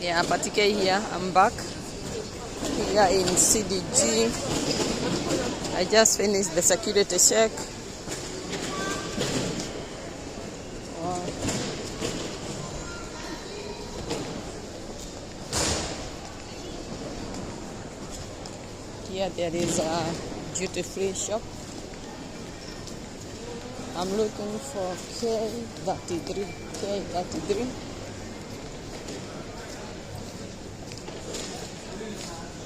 Yeah, Patike here. I'm back here in CDG. I just finished the security check. Wow. Here there is a duty-free shop. I'm looking for K33.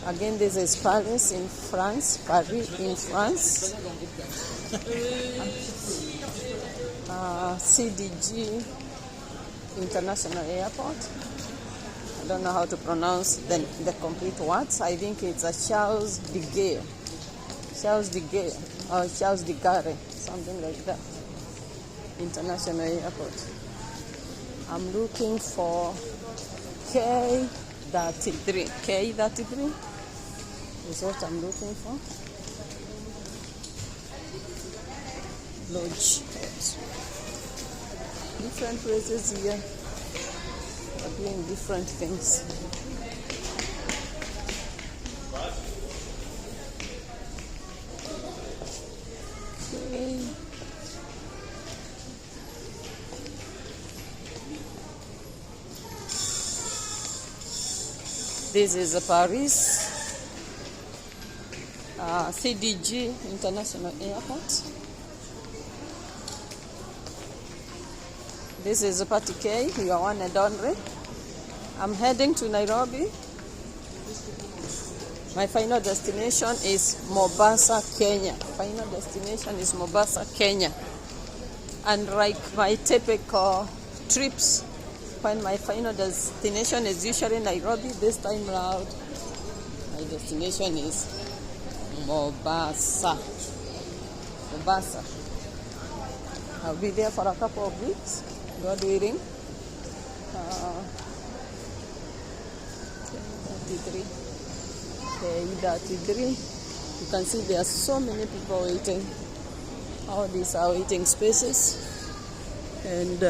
Again, this is Paris in France. CDG International Airport. I don't know how to pronounce the complete words. I think it's a Charles de Gaulle, or Charles de Gaulle, something like that. International Airport. I'm looking for K33. K33 is what I'm looking for. Lodge. Different places here are doing different things. Okay. This is Paris CDG International Airport. This is Patike, your one and only. I'm heading to Nairobi. My final destination is Mombasa, Kenya. And like my typical trips, when my final destination is usually Nairobi, this time around my destination is Mombasa. I'll be there for a couple of weeks, God willing. K33. You can see there are so many people waiting. All these are waiting spaces. And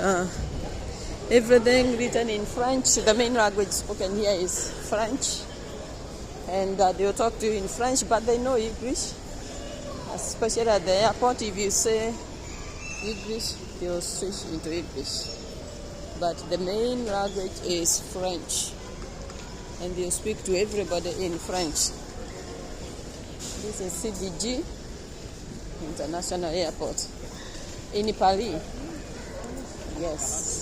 everything written in French. The main language spoken here is French. And they'll talk to you in French, but they know English. Especially at the airport, if you say English, they'll switch into English. But the main language is French. And they'll speak to everybody in French. This is CDG International Airport in Paris. Yes.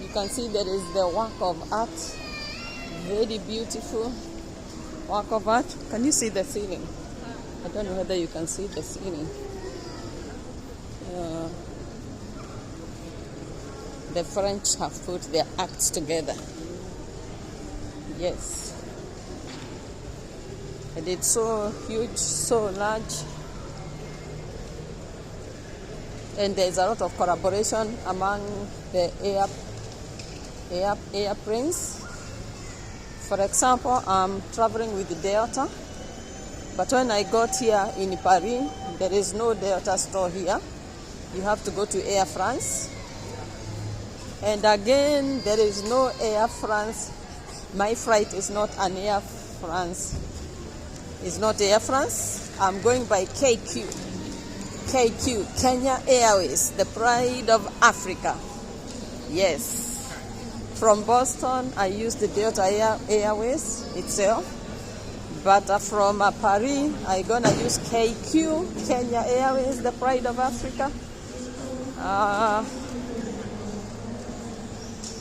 You can see there is the work of art. Very beautiful work of art. Can you see the ceiling? I don't know whether you can see the ceiling. The French have put their acts together. Yes. And it's so huge, so large. And there's a lot of collaboration among the airplanes. For example, I'm traveling with Delta, but when I got here in Paris, there is no Delta store here. You have to go to Air France. And again, there is no Air France. My flight is not an Air France. It's not Air France. I'm going by KQ, Kenya Airways, the pride of Africa. Yes. From Boston, I use the Delta Airways itself. But from Paris, I'm going to use KQ, Kenya Airways, the pride of Africa.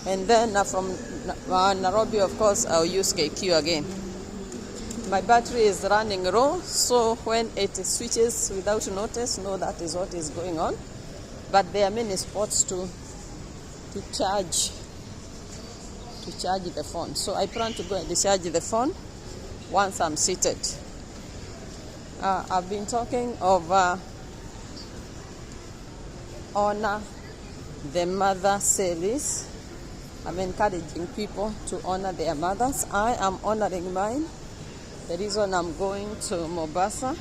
And then from Nairobi, of course, I'll use KQ again. My battery is running low, so when it switches without notice, no, that is what is going on. But there are many spots to charge the phone. So I plan to go and charge the phone once I'm seated. I've been talking of honor the mother series. I'm encouraging people to honor their mothers. I am honoring mine. The reason I'm going to Mombasa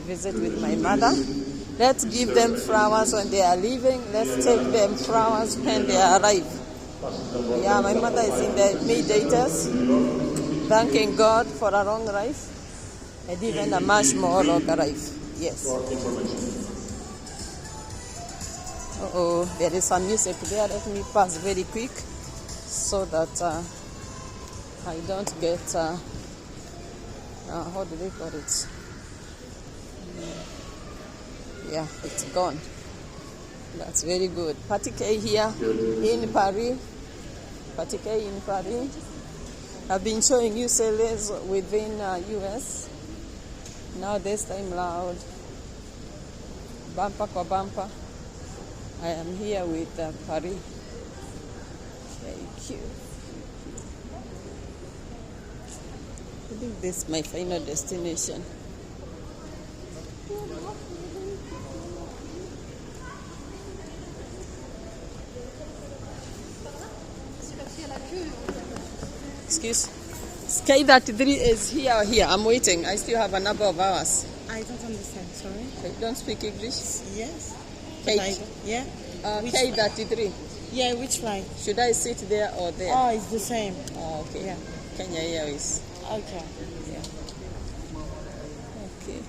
visit with my mother. Let's give them flowers when they are leaving. Let's take them flowers when they arrive. Yeah, my mother is in the mid-80s, thanking God for a long life and even a much more longer life. Yes. Uh-oh, there is some music there. Let me pass very quick so that I don't get, how do they call it? Yeah, it's gone. That's very good. Party K here in Paris. Party K in Paris. I've been showing you sales within US. Now this time loud. Bumper kwa bumper. I am here with Paris. Thank you. I think this is my final destination. Excuse. K33 is here or here. I'm waiting. I still have a number of hours. I don't understand, sorry. You don't speak English? Yes. K, Yeah? K33. Yeah, which flight? Should I sit there or there? Oh, it's the same. Oh, okay. Yeah. Kenya Airways. Okay. Yeah. Okay.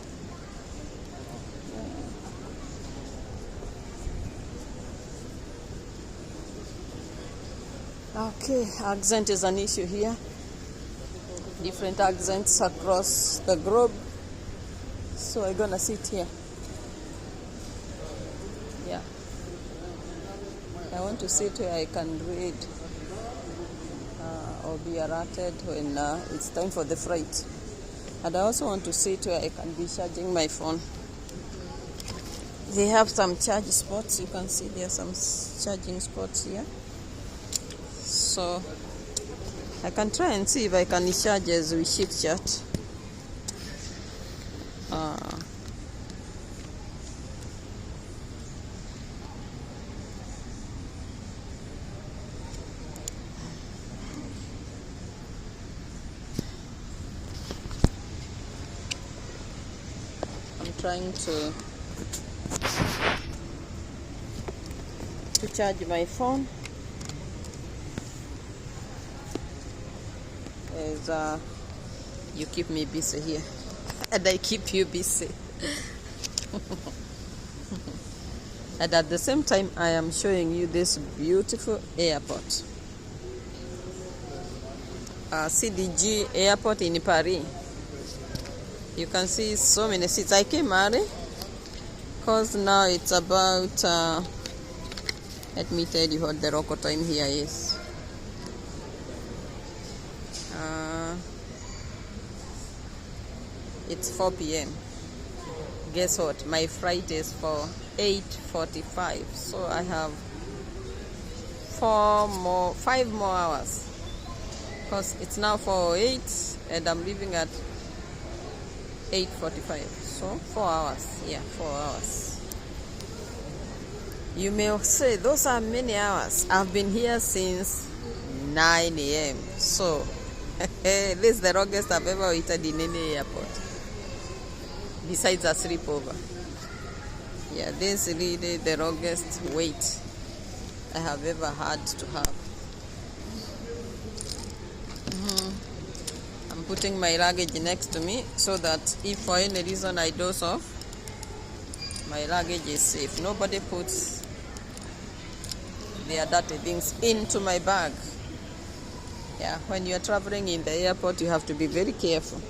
Okay, accent is an issue here. Different accents across the globe. So I'm gonna sit here. Yeah. I want to sit where I can read or be alerted when it's time for the flight. And I also want to sit where I can be charging my phone. They have some charge spots. You can see there are some charging spots here. So I can try and see if I can charge as we chit chat. I'm trying to charge my phone. As you keep me busy here, and I keep you busy. And at the same time, I am showing you this beautiful airport, CDG airport in Paris. You can see so many seats. I came early because now it's about, let me tell you what the local time here is. It's 4 p.m. Guess what? My flight is for 8:45. So I have 5 more hours. Because it's now 4:08 and I'm leaving at 8:45. So 4 hours. Yeah, 4 hours. You may say those are many hours. I've been here since 9 a.m. So this is the longest I've ever waited in any airport. Besides a sleepover. Yeah, this is really the longest wait I have ever had to have. I'm putting my luggage next to me so that if for any reason I doze off, my luggage is safe. Nobody puts their dirty things into my bag. Yeah, when you're traveling in the airport, you have to be very careful.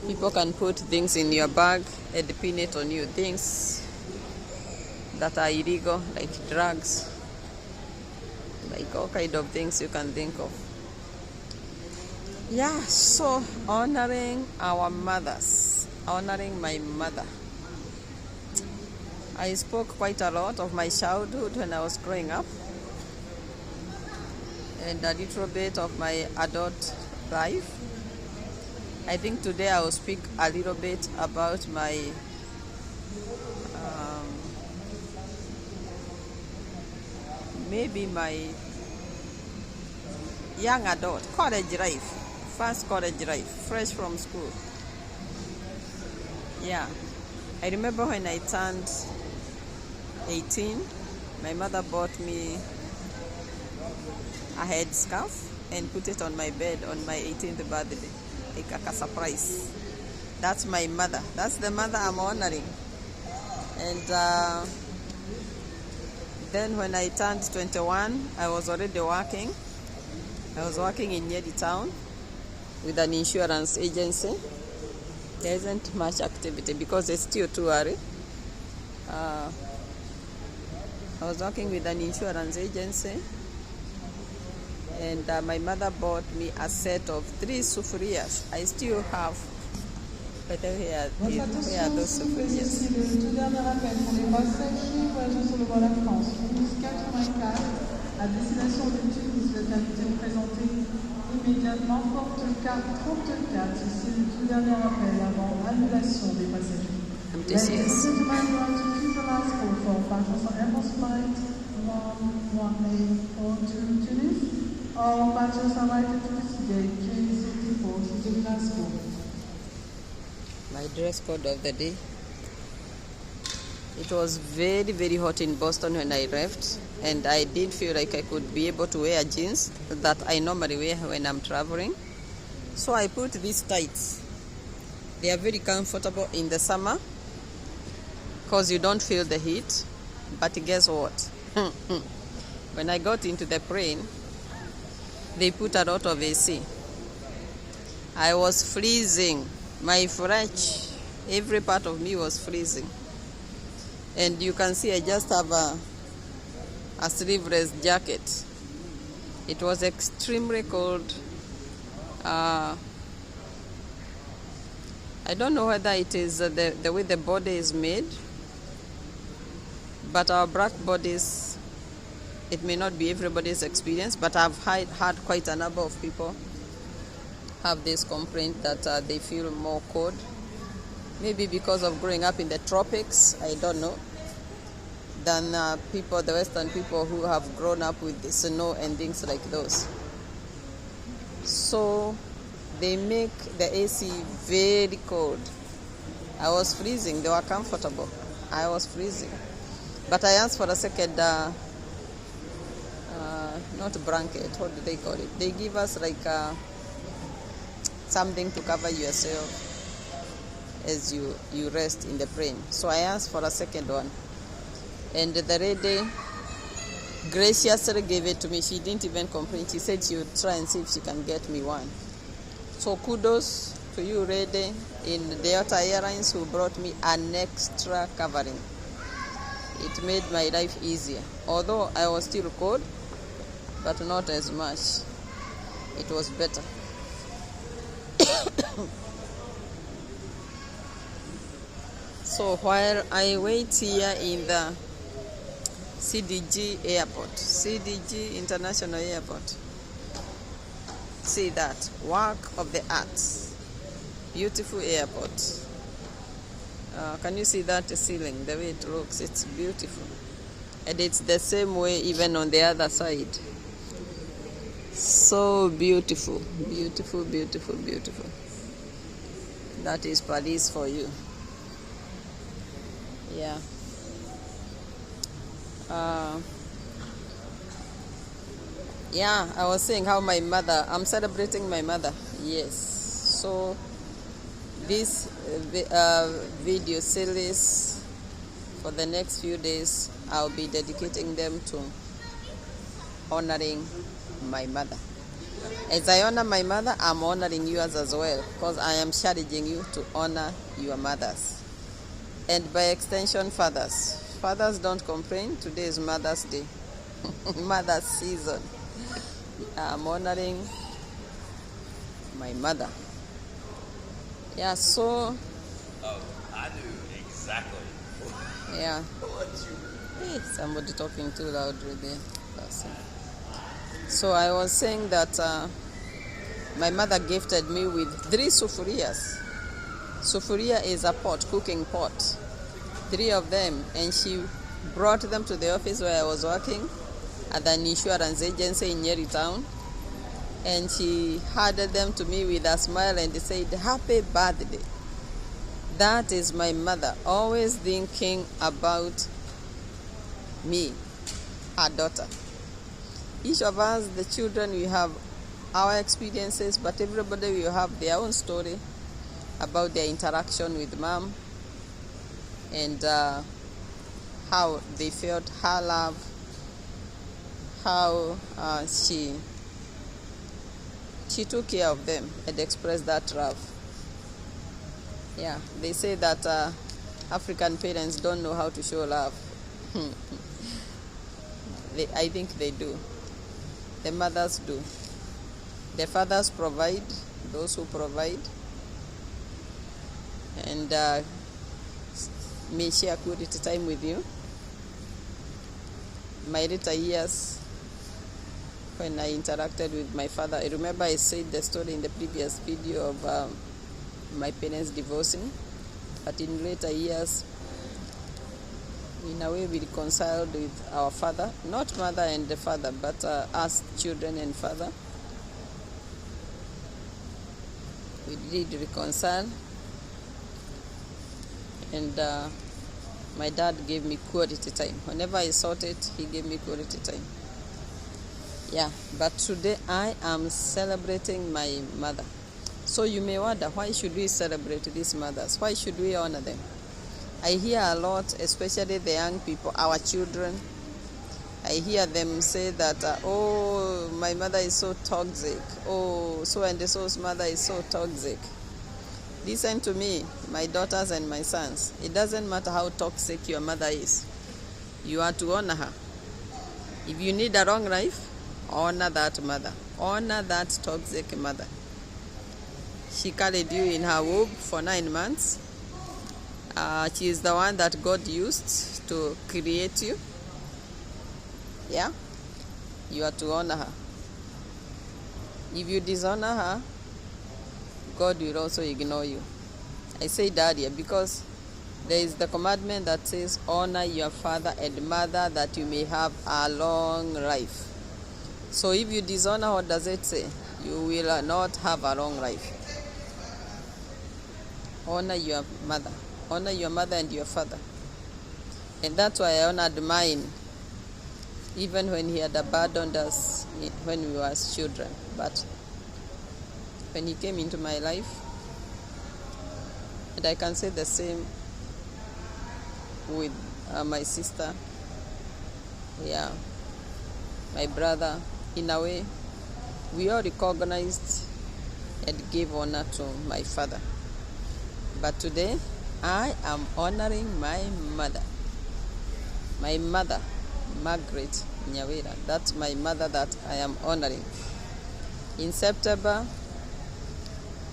People can put things in your bag and pin it on you. Things that are illegal, like drugs, like all kind of things you can think of. Yeah, so honoring our mothers, honoring my mother. I spoke quite a lot of my childhood when I was growing up, and a little bit of my adult life. I think today I will speak a little bit about my maybe my young adult college life, first college life, fresh from school. Yeah, I remember when I turned 18, my mother bought me a head scarf and put it on my bed on my 18th birthday, like a surprise. That's my mother. That's the mother I'm honoring. And then when I turned 21, I was already working. I was working in Nyeri town with an insurance agency. There isn't much activity because it's still too early. I was working with an insurance agency, and my mother bought me a set of 3 sufurias. I still have. But where are those sufurias? C'est le tout dernier appel pour les Français qui voyagent sur le vol à France. Toulouse 84 à destination de Tunis. Vous êtes invité à vous présenter immédiatement. Porte 34. C'est le tout dernier appel avant annulation des passagers. Ladies and gentlemen, we want to keep the last call for passengers on Ethos flight 118 to Tunis. All passengers are invited to gate K64. C'est the last call. My dress code of the day. It was very, very hot in Boston when I left, and I did feel like I could be able to wear jeans that I normally wear when I'm traveling. So I put these tights. They are very comfortable in the summer because you don't feel the heat. But guess what? When I got into the plane, they put a lot of AC. I was freezing. My French, every part of me was freezing. And you can see I just have a sleeveless jacket. It was extremely cold. I don't know whether it is the way the body is made, but our black bodies, it may not be everybody's experience, but I've had quite a number of people have this complaint that they feel more cold, maybe because of growing up in the tropics, I don't know, than the Western people who have grown up with the snow and things like those. So they make the AC very cold. I was freezing. They were comfortable. I was freezing. But I asked for a second, not blanket, what do they call it? They give us like something to cover yourself as you rest in the plane. So I asked for a second one, and the lady graciously gave it to me. She didn't even complain. She said she would try and see if she can get me one. So kudos to you, lady in Delta Airlines, who brought me an extra covering. It made my life easier, although I was still cold, but not as much. It was better. So while I wait here in the CDG airport, CDG International Airport, see that work of the arts, beautiful airport. Can you see that ceiling, the way it looks? It's beautiful, and it's the same way even on the other side. So beautiful, beautiful, beautiful, beautiful. That is Paris for you. Yeah. Yeah, I was saying how my mother, I'm celebrating my mother. Yes. So this video series for the next few days, I'll be dedicating them to honoring my mother. As I honor my mother, I'm honoring yours as well, because I am challenging you to honor your mothers. And by extension, fathers. Fathers, don't complain. Today is Mother's Day. Mother's season. I'm honoring my mother. Yeah, so... Oh, I knew exactly. Yeah. What you... Hey, somebody talking too loudly there. So I was saying that my mother gifted me with 3 sufurias. Sufuria is a pot, cooking pot. 3 of them, and she brought them to the office where I was working at an insurance agency in Nyeri town, and she handed them to me with a smile and said, "Happy birthday." That is my mother, always thinking about me, her daughter. Each of us, the children, we have our experiences, but everybody will have their own story about their interaction with mom and how they felt her love, how she took care of them and expressed that love. Yeah, they say that African parents don't know how to show love. I think they do. The mothers do. The fathers provide, those who provide, and may share quality time with you. My later years, when I interacted with my father, I remember I said the story in the previous video of my parents divorcing, but in later years, in a way we reconciled with our father, not mother and the father, but us children and father. We did reconcile, and my dad gave me quality time. Whenever I sought it, he gave me quality time. Yeah, but today I am celebrating my mother. So you may wonder, why should we celebrate these mothers? Why should we honor them? I hear a lot, especially the young people, our children. I hear them say that, oh, my mother is so toxic. Oh, so and so's mother is so toxic. Listen to me, my daughters and my sons. It doesn't matter how toxic your mother is. You are to honor her. If you need a long life, honor that mother. Honor that toxic mother. She carried you in her womb for 9 months. She is the one that God used to create you. Yeah? You are to honor her. If you dishonor her, God will also ignore you. I say that here because there is the commandment that says, honor your father and mother that you may have a long life. So if you dishonor, what does it say? You will not have a long life. Honor your mother. Honor your mother and your father. And that's why I honored mine, even when he had abandoned us when we were children. But when he came into my life, and I can say the same with my sister, yeah, my brother, in a way, we all recognized and gave honor to my father. But today, I am honoring my mother. My mother, Margaret Nyawira. That's my mother that I am honoring. In September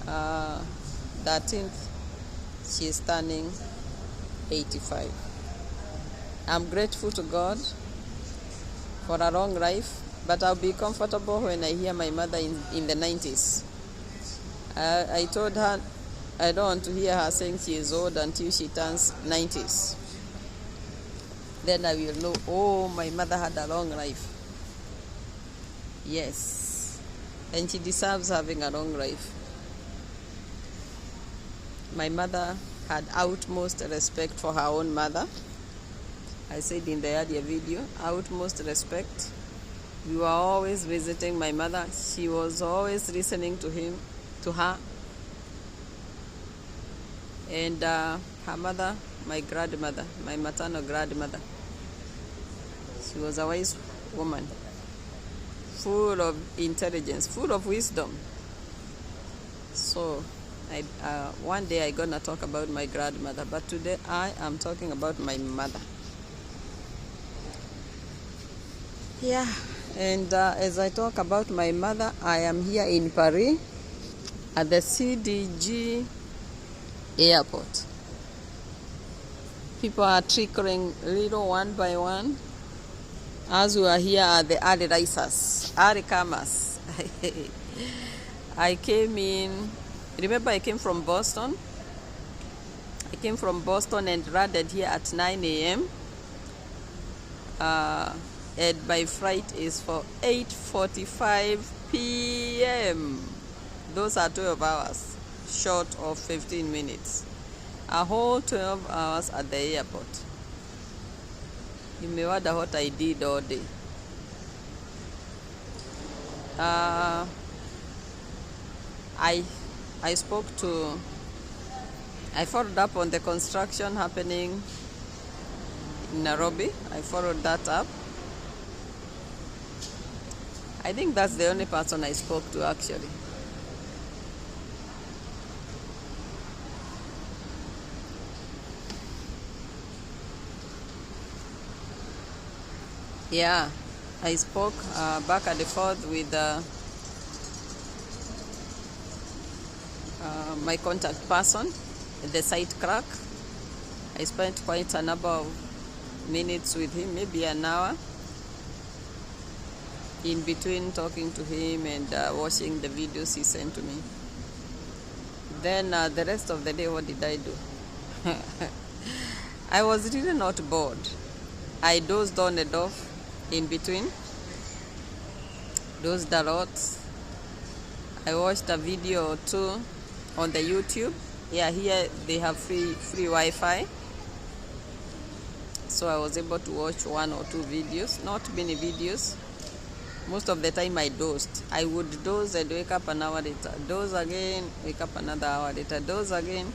13th, she is turning 85. I'm grateful to God for a long life, but I'll be comfortable when I hear my mother in the 90s. I told her I don't want to hear her saying she is old until she turns 90s. Then I will know, oh, my mother had a long life. Yes. And she deserves having a long life. My mother had utmost respect for her own mother. I said in the earlier video, utmost respect. We were always visiting my mother. She was always listening to her. And her mother, my grandmother, my maternal grandmother, she was a wise woman, full of intelligence, full of wisdom. So one day I'm gonna talk about my grandmother, but today I am talking about my mother. Yeah, and as I talk about my mother, I am here in Paris at the CDG airport. People are trickling little one by one. As we are here at the early risers, early comers. I came in, remember I came from Boston. I came from Boston and landed here at 9 a.m. And my flight is for 8:45 p.m. Those are 12 hours, short of 15 minutes. A whole 12 hours at the airport. You may wonder what I did all day. I spoke to, I followed up on the construction happening in Nairobi. I followed that up. I think that's the only person I spoke to actually. Yeah, I spoke back and forth with my contact person, the site clerk. I spent quite a number of minutes with him, maybe an hour, in between talking to him and watching the videos he sent to me. Then the rest of the day, what did I do? I was really not bored. I dozed on and off in between, dozed a lot. I watched a video or two on the YouTube. Yeah, here they have free Wi-Fi, so I was able to watch one or two videos, not many videos. Most of the time I dozed. I would doze and wake up an hour later, doze again, wake up another hour later, doze again.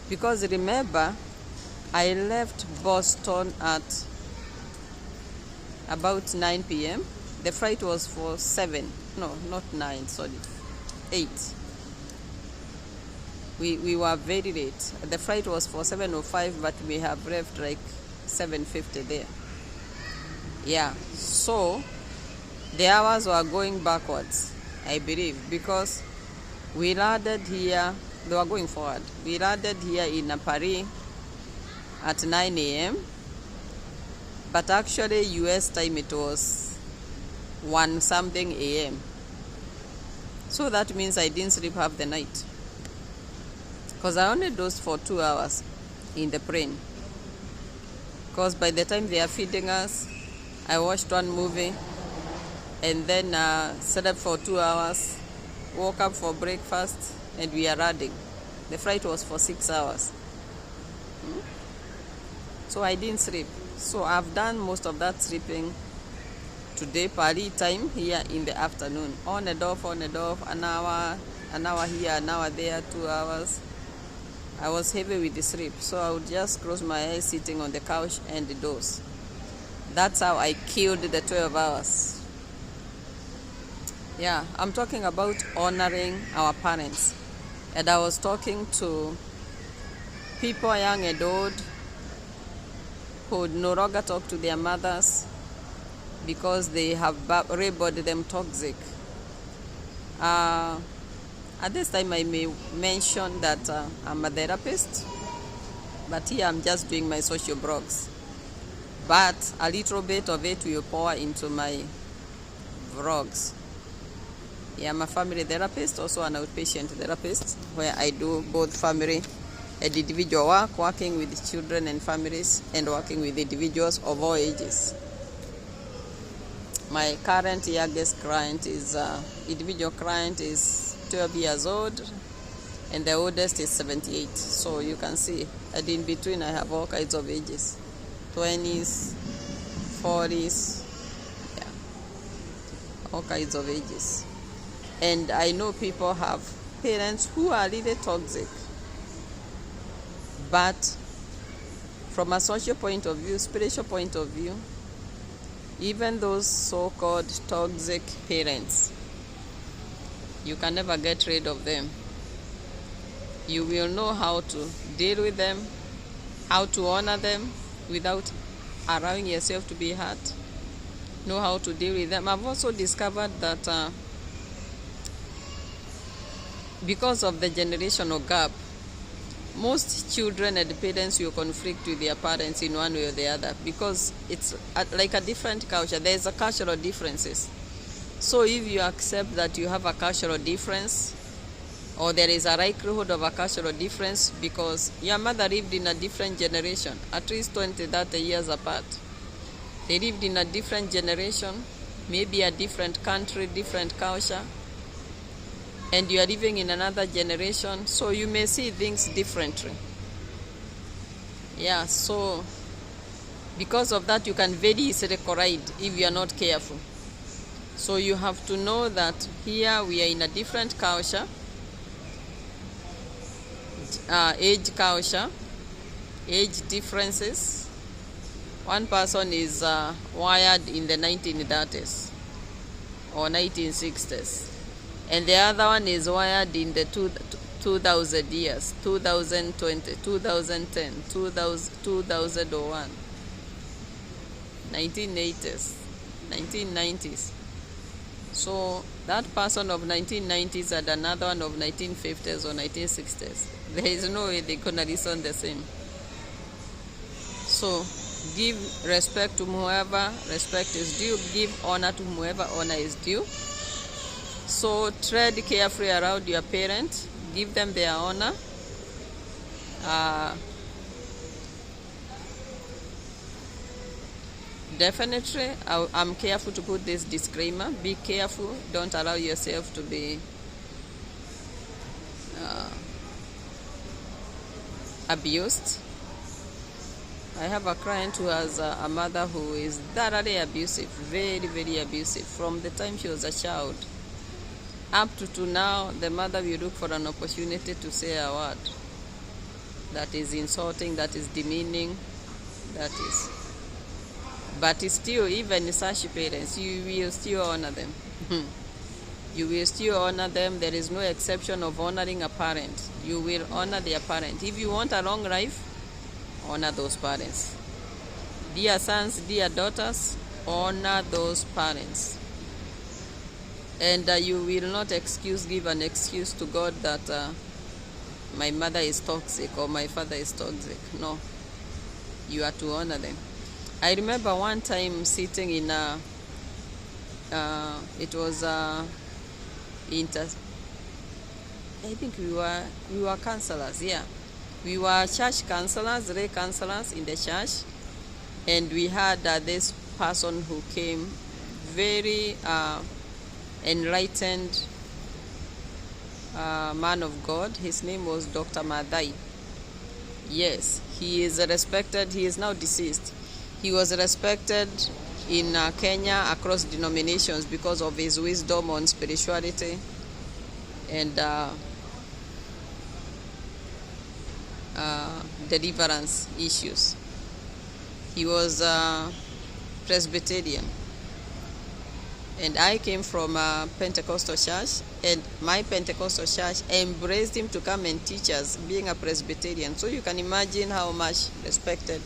Because remember, I left Boston at about 9 p.m. The flight was for 7. No, not 9, sorry. 8. We were very late. The flight was for 7:05, but we have left like 7:50 there. Yeah, so the hours were going backwards, I believe, because we landed here, they were going forward. We landed here in Paris at 9 a.m., but actually US time it was 1 something a.m. So that means I didn't sleep half the night, because I only dozed for 2 hours in the plane. Because by the time they are feeding us, I watched one movie and then slept for 2 hours, woke up for breakfast, and we are riding. The flight was for 6 hours. So I didn't sleep. So I've done most of that sleeping today, Paris time, here in the afternoon. On and off, an hour here, an hour there, 2 hours. I was heavy with the sleep, so I would just close my eyes sitting on the couch and doze. That's how I killed the 12 hours. Yeah, I'm talking about honoring our parents. And I was talking to people young and old who no longer talk to their mothers because they have labeled them toxic. At this time I may mention that I'm a therapist, but here I'm just doing my social blogs. But a little bit of it will pour into my vlogs. Yeah, I'm a family therapist, also an outpatient therapist, where I do both family and individual work, working with children and families, and working with individuals of all ages. My current youngest client is, individual client is 12 years old, and the oldest is 78. So you can see, and in between I have all kinds of ages, 20s, 40s, yeah, all kinds of ages. And I know people have parents who are really toxic. But from a social point of view, spiritual point of view, even those so-called toxic parents, you can never get rid of them. You will know how to deal with them, how to honor them without allowing yourself to be hurt. Know how to deal with them. I've also discovered that because of the generational gap, most children and parents will conflict with their parents in one way or the other, because it's like a different culture. There's a cultural differences. So if you accept that you have a cultural difference, or there is a likelihood of a cultural difference because your mother lived in a different generation, at least 20, 30 years apart. They lived in a different generation, maybe a different country, different culture, and you are living in another generation, so you may see things differently. Yeah, so because of that, you can very easily collide if you are not careful. So you have to know that here we are in a different culture, age culture, age differences. One person is wired in the 1930s or 1960s, and the other one is wired in the 2000 years, 2020, 2010, 2001, 1980s, 1990s. So that person of 1990s and another one of 1950s or 1960s, there is no way they're gonna reason the same. So give respect to whoever respect is due. Give honor to whoever honor is due. So tread carefully around your parents. Give them their honor. Definitely, I'm careful to put this disclaimer. Be careful. Don't allow yourself to be abused. I have a client who has a mother who is thoroughly abusive, very, very abusive. From the time she was a child up to now, the mother will look for an opportunity to say a word that is insulting, that is demeaning, that is. But still, even such parents, you will still honor them. You will still honor them. There is no exception of honoring a parent. You will honor their parent. If you want a long life, honor those parents. Dear sons, dear daughters, honor those parents. And you will not give an excuse to God that my mother is toxic or my father is toxic. No. You are to honor them. I remember one time sitting in it was I think we were counselors, yeah. We were church counselors, lay counselors in the church, and we had this person who came, very enlightened man of God. His name was Dr. Madai. Yes, he is respected. He is now deceased. He was respected in Kenya across denominations because of his wisdom on spirituality and deliverance issues. He was Presbyterian, and I came from a Pentecostal church, and my Pentecostal church embraced him to come and teach us, being a Presbyterian. So you can imagine how much respected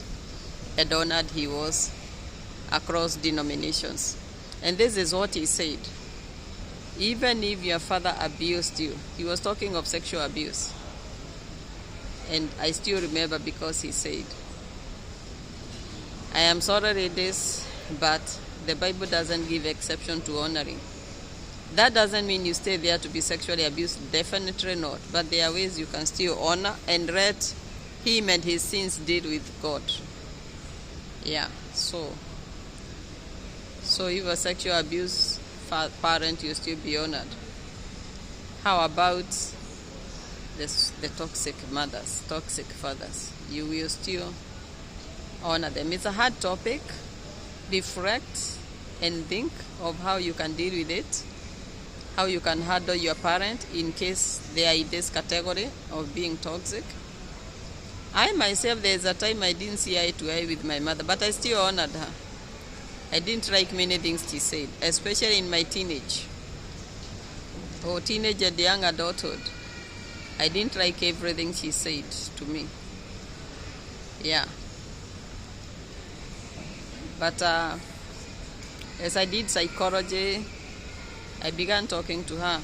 and honored he was across denominations. And this is what he said. Even if your father abused you, he was talking of sexual abuse. And I still remember because he said, I am sorry ladies, but the Bible doesn't give exception to honoring. That doesn't mean you stay there to be sexually abused, definitely not. But there are ways you can still honor and let him and his sins deal with God. Yeah, so if a sexual abuse parent, you still be honored. How about the toxic mothers, toxic fathers? You will still honor them. It's a hard topic. Reflect and think of how you can deal with it, how you can handle your parent in case they are in this category of being toxic. I myself, there's a time I didn't see eye to eye with my mother, but I still honored her. I didn't like many things she said, especially in my teenage and young adulthood. I didn't like everything she said to me. Yeah. But as I did psychology, I began talking to her,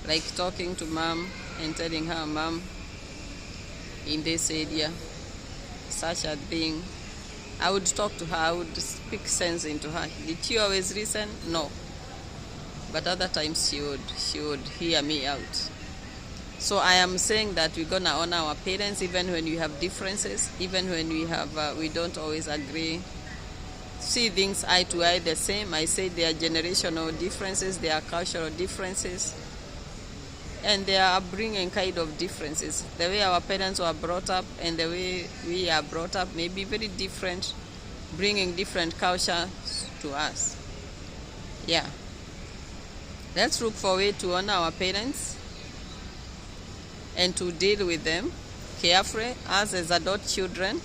like talking to mom and telling her, Mom, in this area, such a thing. I would talk to her, I would speak sense into her. Did she always listen? No. But other times she would hear me out. So I am saying that we're gonna honor our parents even when we have differences, even when we don't always agree, see things eye to eye the same. I say there are generational differences, there are cultural differences. and their upbringing kind of differences. The way our parents were brought up and the way we are brought up may be very different, bringing different cultures to us. Yeah. Let's look for a way to honor our parents and to deal with them carefully. Us as adult children,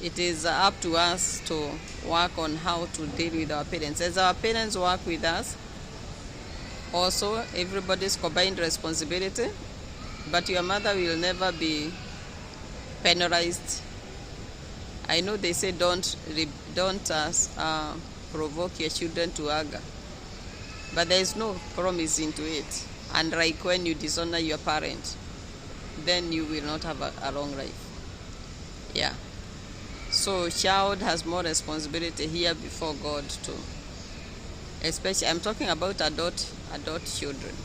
it is up to us to work on how to deal with our parents. As our parents work with us, also everybody's combined responsibility, but your mother will never be penalized. I know they say don't provoke your children to anger, but there is no promise into it. And like when you dishonor your parent, then you will not have a long life. Yeah. So child has more responsibility here before God too. Especially, I'm talking about adult children.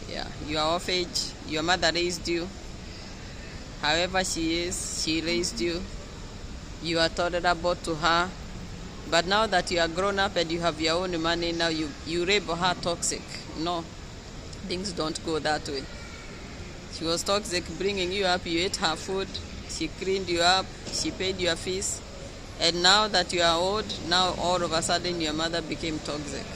Yeah, you are of age, your mother raised you. However she is, she raised you. You are tolerable to her. But now that you are grown up and you have your own money, now you label her toxic. No, things don't go that way. She was toxic, bringing you up, you ate her food, she cleaned you up, she paid your fees. And now that you are old, now all of a sudden your mother became toxic.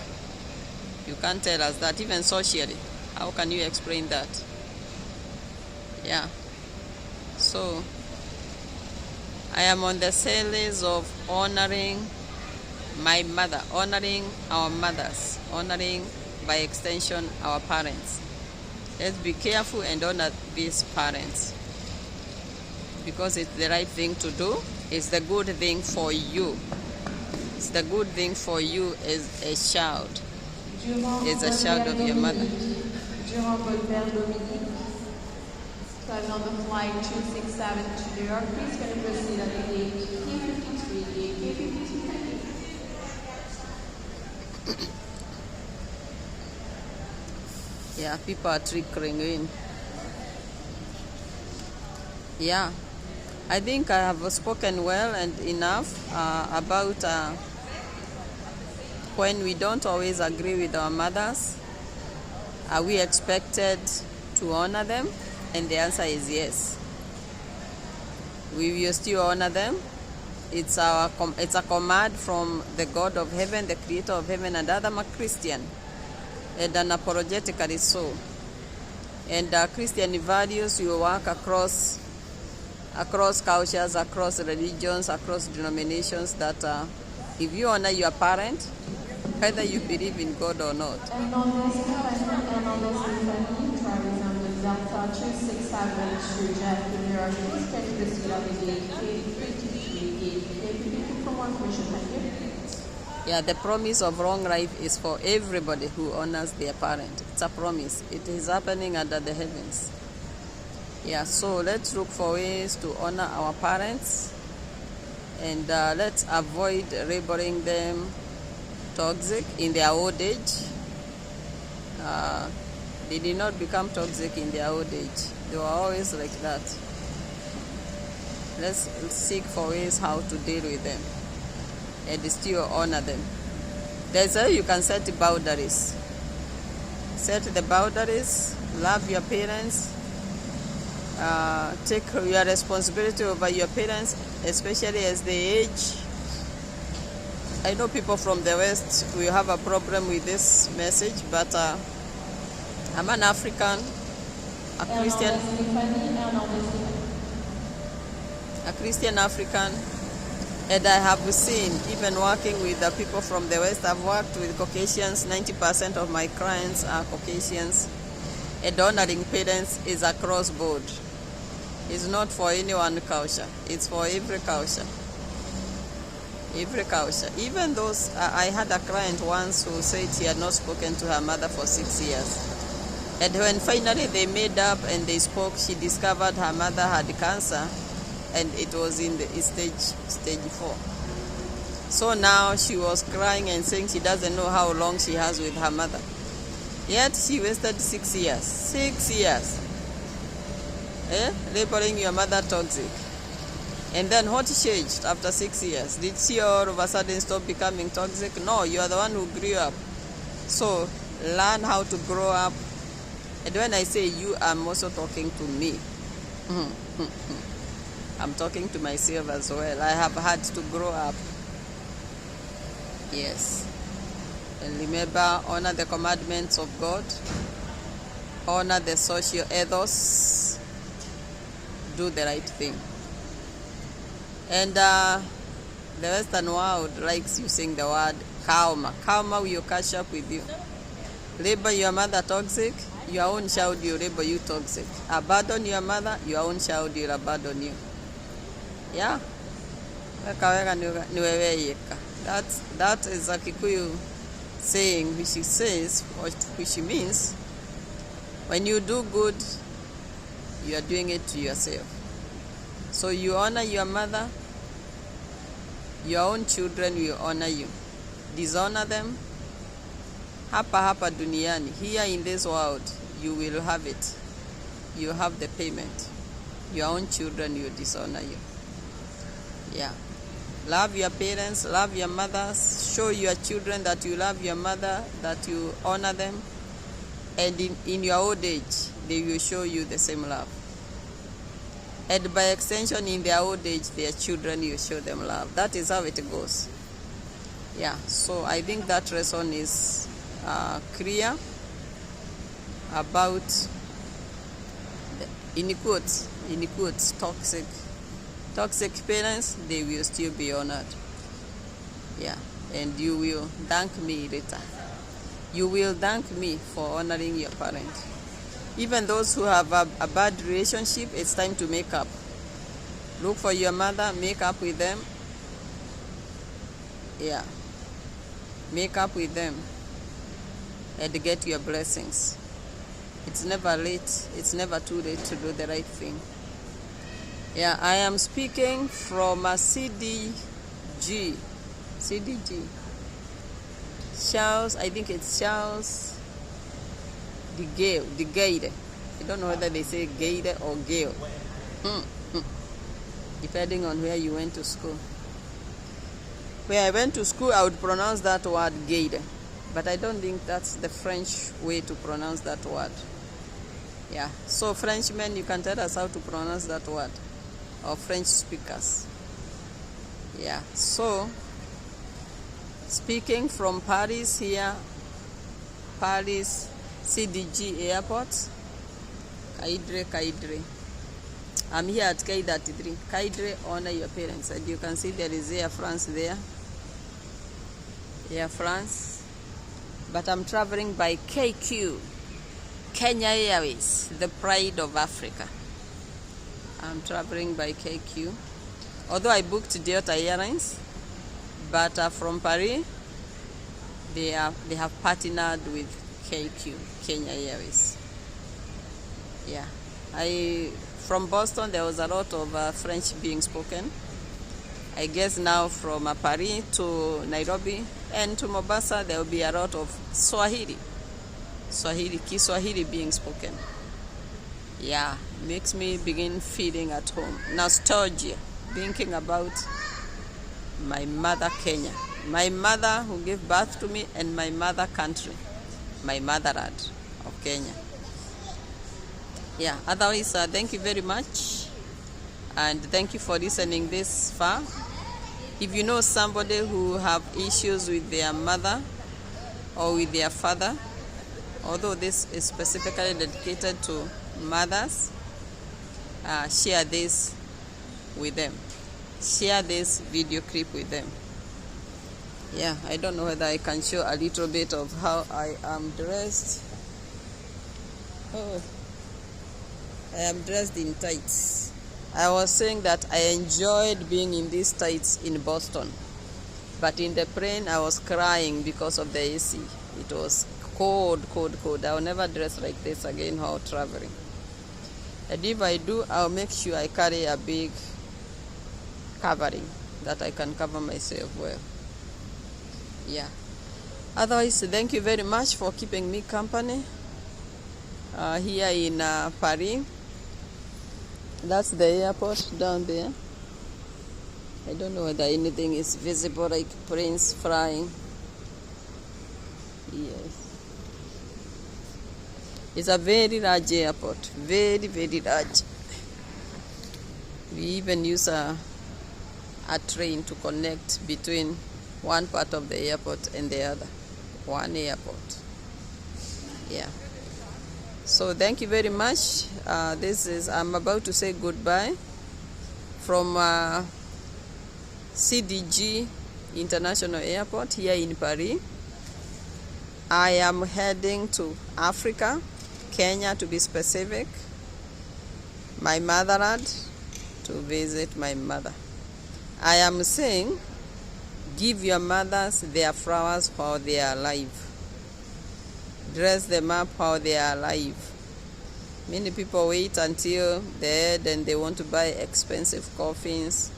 You can't tell us that, even socially. How can you explain that? Yeah. So, I am on the series of honoring my mother, honoring our mothers, honoring by extension our parents. Let's be careful and honor these parents, because it's the right thing to do. It's the good thing for you. It's the good thing for you as a child, as a child of your mother. Starting on the flight 267 to New York, please can you proceed at the gate K53, gate K53. Yeah, people are trickling in. Yeah. I think I have spoken well and enough about when we don't always agree with our mothers. Are we expected to honor them? And the answer is yes. We will still honor them. It's a command from the God of heaven, the creator of heaven and earth. I'm a Christian, and unapologetically so. And Christian values will work across cultures, across religions, across denominations, that if you honor your parent, whether you believe in God or not. Yeah, the promise of long life is for everybody who honors their parent. It's a promise. It is happening under the heavens. Yeah, so let's look for ways to honor our parents, and let's avoid labeling them toxic in their old age. They did not become toxic in their old age. They were always like that. Let's seek for ways how to deal with them and still honor them. There's how you can set the boundaries. Set the boundaries, love your parents, take your responsibility over your parents, especially as they age. I know people from the West will have a problem with this message, but I'm an African, a Christian African, and I have seen, even working with the people from the West, I've worked with Caucasians. 90% of my clients are Caucasians, and honoring parents is across board. It's not for any one culture, it's for every culture. Every culture. Even those, I had a client once who said she had not spoken to her mother for 6 years. And when finally they made up and they spoke, she discovered her mother had cancer, and it was in the stage 4. So now she was crying and saying she doesn't know how long she has with her mother. Yet she wasted 6 years. 6 years. Labeling your mother toxic. And then what changed after 6 years? Did she all of a sudden stop becoming toxic? No, you are the one who grew up. So learn how to grow up And when I say you, I'm also talking to me. I'm talking to myself as well. I have had to grow up. Yes. And remember, honor the commandments of God. Honor the social ethos. Do the right thing. And the Western world likes using the word karma. Karma will catch up with you. Label your mother toxic, your own child will label you toxic. Abandon your mother, your own child will abandon you. Yeah? That is a Kikuyu saying which means when you do good, you are doing it to yourself. So you honor your mother, your own children will honor you. Dishonor them. Hapa duniani, here in this world, you will have it. You have the payment. Your own children will dishonor you. Yeah. Love your parents, love your mothers. Show your children that you love your mother, that you honor them. And in your old age, they will show you the same love. And by extension, in their old age, their children will show them love. That is how it goes. Yeah, so I think that lesson is clear about in quotes, toxic parents. They will still be honored. Yeah, and you will thank me later. You will thank me for honoring your parents. Even those who have a bad relationship, it's time to make up. Look for your mother, make up with them. Yeah, make up with them and get your blessings. It's never late. It's never too late to do the right thing. Yeah, I am speaking from a CDG. Charles, I think it's Charles the Gade. I don't know whether they say Gade or Gale. Depending on where you went to school. Where I went to school, I would pronounce that word Gade. But I don't think that's the French way to pronounce that word. Yeah, so Frenchmen, you can tell us how to pronounce that word. Or French speakers. Yeah, so speaking from Paris here, Paris CDG airport, Kaidre. I'm here at K33. Kaidre, honor your parents. And you can see there is Air France there. Air France. But I'm traveling by KQ, Kenya Airways, the pride of Africa. I'm traveling by KQ. Although I booked Delta Airlines, but from Paris, they have partnered with KQ, Kenya Airways. Yeah, from Boston there was a lot of French being spoken. I guess now from Paris to Nairobi and to Mombasa there will be a lot of Kiswahili being spoken. Yeah, makes me begin feeling at home. Nostalgia, thinking about my mother Kenya, my mother who gave birth to me, and my mother country, my motherland of Kenya. Yeah, otherwise, thank you very much, and thank you for listening this far. If you know somebody who have issues with their mother or with their father, although this is specifically dedicated to mothers, share this with them. Share this video clip with them. Yeah, I don't know whether I can show a little bit of how I am dressed. Oh, I am dressed in tights. I was saying that I enjoyed being in these tights in Boston, but in the plane I was crying because of the AC. It was cold. I will never dress like this again while traveling. And if I do, I'll make sure I carry a big covering that I can cover myself well. Yeah. Otherwise, thank you very much for keeping me company here in Paris. That's the airport down there. I don't know whether anything is visible, like planes flying. Yes. It's a very large airport, very, very large. We even use a train to connect between one part of the airport and the other. One airport. Yeah. So thank you very much. I'm about to say goodbye from CDG International Airport here in Paris. I am heading to Africa, Kenya to be specific, my motherland, to visit my mother. I am saying, give your mothers their flowers while they are alive. Dress them up while they are alive. Many people wait until they're dead and they want to buy expensive coffins,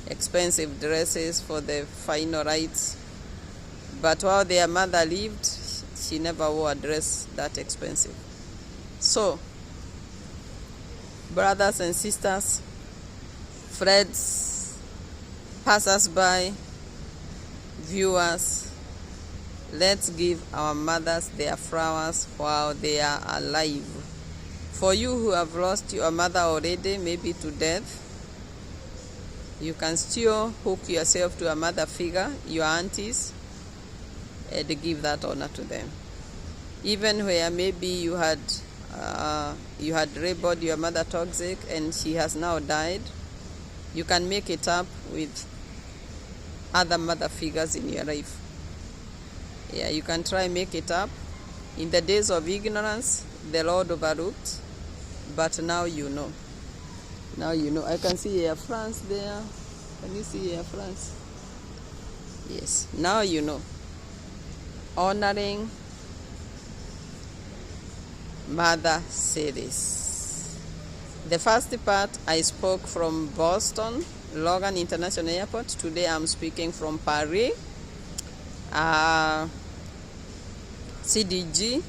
expensive dresses for the final rites. But while their mother lived, she never wore a dress that expensive. So, brothers and sisters, friends, passers-by, viewers, let's give our mothers their flowers while they are alive. For you who have lost your mother already, maybe to death, you can still hook yourself to a mother figure, your aunties, and give that honor to them. Even where maybe you had labeled your mother toxic and she has now died, you can make it up with other mother figures in your life. Yeah, you can try make it up. In the days of ignorance, the Lord overlooked, but now you know. Now you know. I can see Air France there. Can you see Air France? Yes. Now you know. Honoring Mother series. The first part I spoke from Boston, Logan International Airport. Today I'm speaking from Paris. CDG,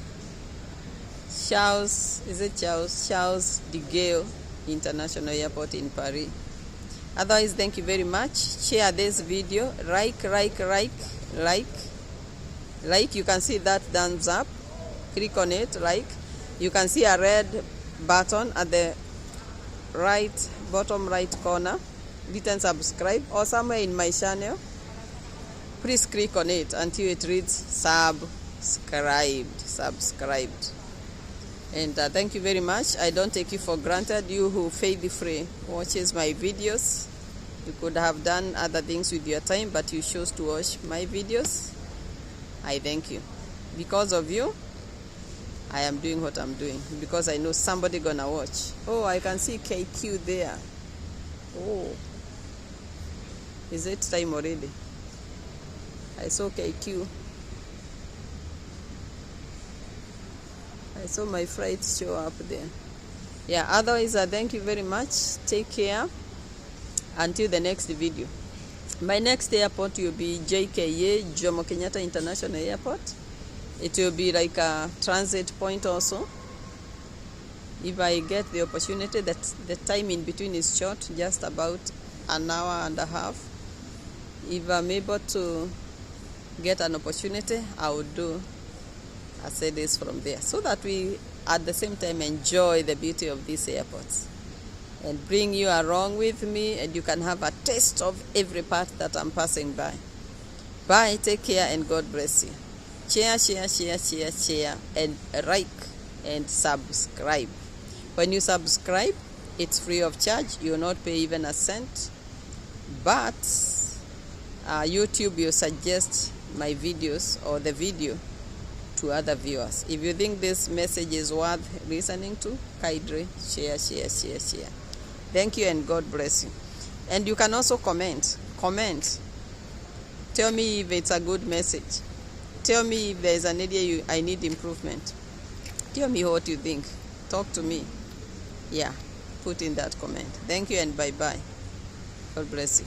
Charles de Gaulle International Airport in Paris. Otherwise, thank you very much. Share this video. Like. You can see that thumbs up. Click on it, like. You can see a red button at the bottom right corner. Written subscribe or somewhere in my channel. Please click on it until it reads subscribed. And thank you very much. I don't take you for granted. You who faith-free watches my videos, you could have done other things with your time, but you chose to watch my videos. I thank you. Because of you, I am doing what I'm doing, because I know somebody gonna watch. Oh, I can see KQ there. Oh, is it time already? I saw KQ. I saw my flight show up there. Yeah, otherwise, thank you very much. Take care. Until the next video. My next airport will be JKA, Jomo Kenyatta International Airport. It will be like a transit point also. If I get the opportunity, that the time in between is short, just about an hour and a half. If I'm able to get an opportunity, I will do a series from there, so that we at the same time enjoy the beauty of these airports and bring you along with me, and you can have a taste of every part that I'm passing by. Bye, take care, and God bless you. Share, and like and subscribe. When you subscribe, it's free of charge. You will not pay even a cent. But YouTube will suggest my videos or the video to other viewers. If you think this message is worth listening to, kindly share. Thank you, and God bless you. And you can also comment. Tell me if it's a good message. Tell me if there's an area I need improvement. Tell me what you think. Talk to me. Yeah, put in that comment. Thank you, and bye-bye. God bless you.